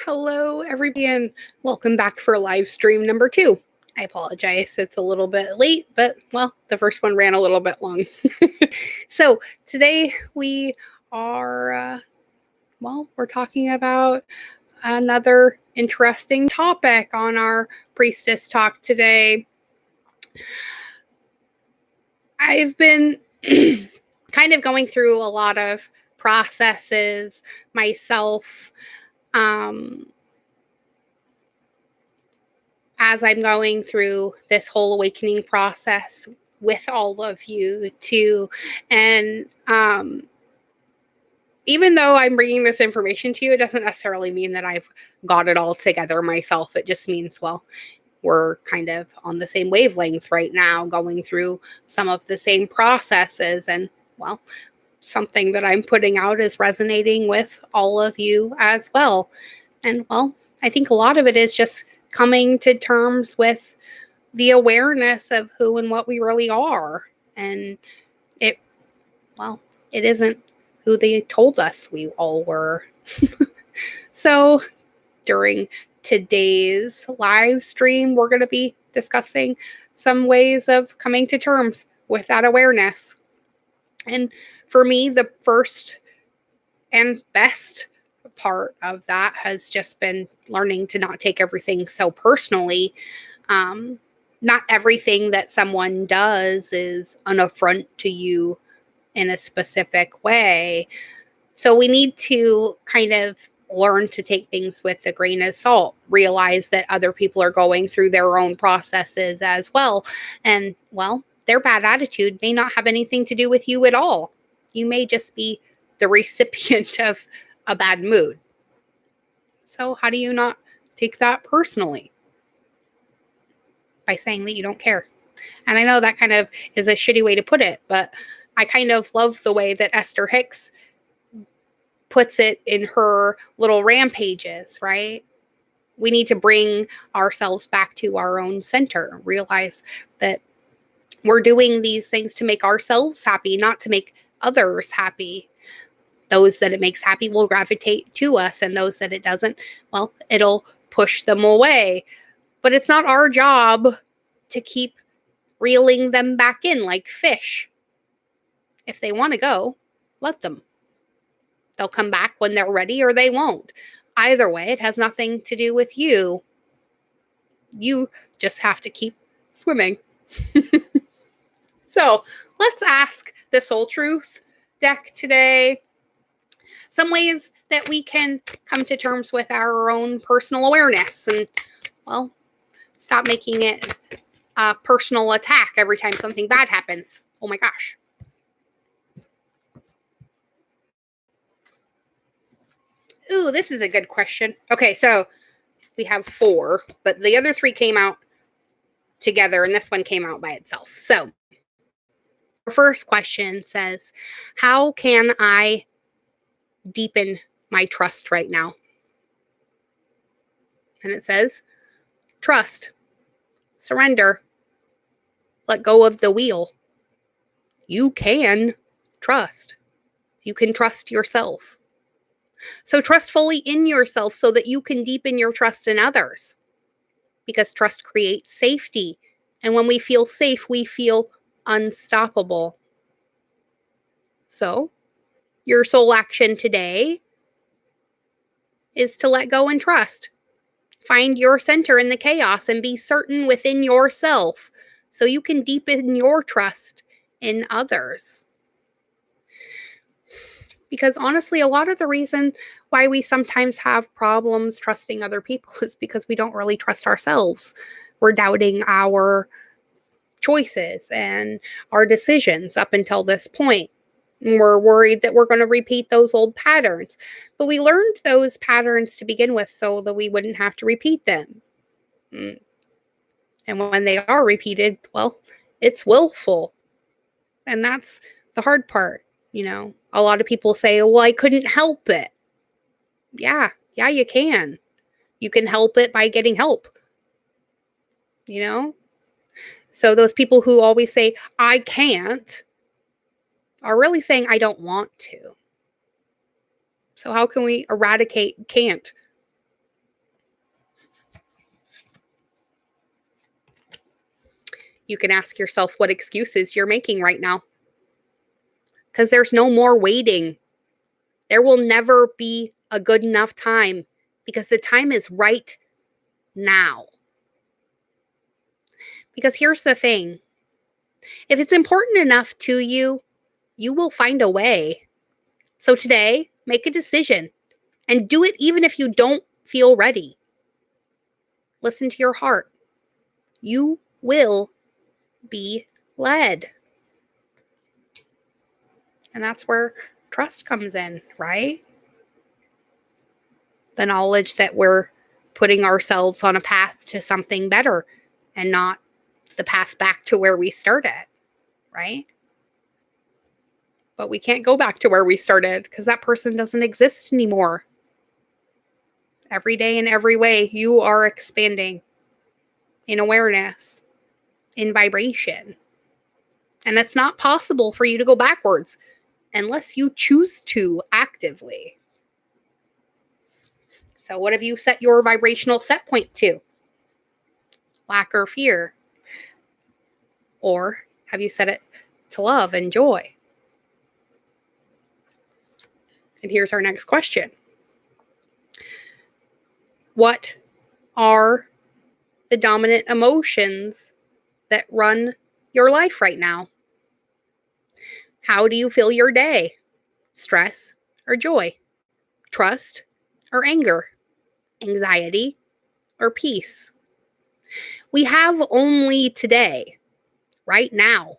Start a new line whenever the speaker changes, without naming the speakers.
Hello, everybody, and welcome back for live stream number 2. I apologize, it's a little bit late, but well, the first one ran a little bit long. So today we are, we're talking about another interesting topic on our Priestess Talk today. I've been kind of going through a lot of processes myself. As I'm going through this whole awakening process with all of you too. And even though I'm bringing this information to you, it doesn't necessarily mean that I've got it all together myself. It just means, well, we're kind of on the same wavelength right now, going through some of the same processes. And, well, something that I'm putting out is resonating with all of you as well. And, well, I think a lot of it is just coming to terms with the awareness of who and what we really are. And it isn't who they told us we all were. So during today's live stream, we're going to be discussing some ways of coming to terms with that awareness. And for me, the first and best part of that has just been learning to not take everything so personally. Not everything that someone does is an affront to you in a specific way. So we need to kind of learn to take things with a grain of salt, realize that other people are going through their own processes as well. And, well, their bad attitude may not have anything to do with you at all. You may just be the recipient of a bad mood. So how do you not take that personally? By saying that you don't care. And I know that kind of is a shitty way to put it, but I kind of love the way that Esther Hicks puts it in her little rampages, right? We need to bring ourselves back to our own center, realize that we're doing these things to make ourselves happy, not to make others happy. Those that it makes happy will gravitate to us, and those that it doesn't, well, it'll push them away. But it's not our job to keep reeling them back in like fish. If they want to go, let them. They'll come back when they're ready, or they won't. Either way, it has nothing to do with you. You just have to keep swimming. So let's ask the Soul Truth deck today some ways that we can come to terms with our own personal awareness and, well, stop making it a personal attack every time something bad happens. Oh my gosh. Ooh, this is a good question. Okay, so we have 4, but the other 3 came out together and this one came out by itself. So our first question says, how can I deepen my trust right now? And it says, trust, surrender, let go of the wheel. You can trust. You can trust yourself. So trust fully in yourself so that you can deepen your trust in others. Because trust creates safety. And when we feel safe, we feel unstoppable. So your soul action today is to let go and trust. Find your center in the chaos and be certain within yourself so you can deepen your trust in others. Because honestly, a lot of the reason why we sometimes have problems trusting other people is because we don't really trust ourselves. We're doubting our choices and our decisions up until this point. And we're worried that we're going to repeat those old patterns. But we learned those patterns to begin with so that we wouldn't have to repeat them. And when they are repeated, well, it's willful. And that's the hard part. You know, a lot of people say, well, I couldn't help it. Yeah, you can. You can help it by getting help. You know? So those people who always say, I can't, are really saying, I don't want to. So how can we eradicate can't? You can ask yourself what excuses you're making right now. Because there's no more waiting. There will never be a good enough time because the time is right now. Because here's the thing. If it's important enough to you, you will find a way. So today, make a decision and do it even if you don't feel ready. Listen to your heart. You will be led. And that's where trust comes in, right? The knowledge that we're putting ourselves on a path to something better and not the path back to where we started, right? But we can't go back to where we started because that person doesn't exist anymore. Every day in every way, you are expanding in awareness, in vibration. And it's not possible for you to go backwards unless you choose to actively. So what have you set your vibrational set point to? Lack or fear? Or have you set it to love and joy? And here's our next question. What are the dominant emotions that run your life right now? How do you feel your day? Stress or joy? Trust or anger? Anxiety or peace? We have only today, right now,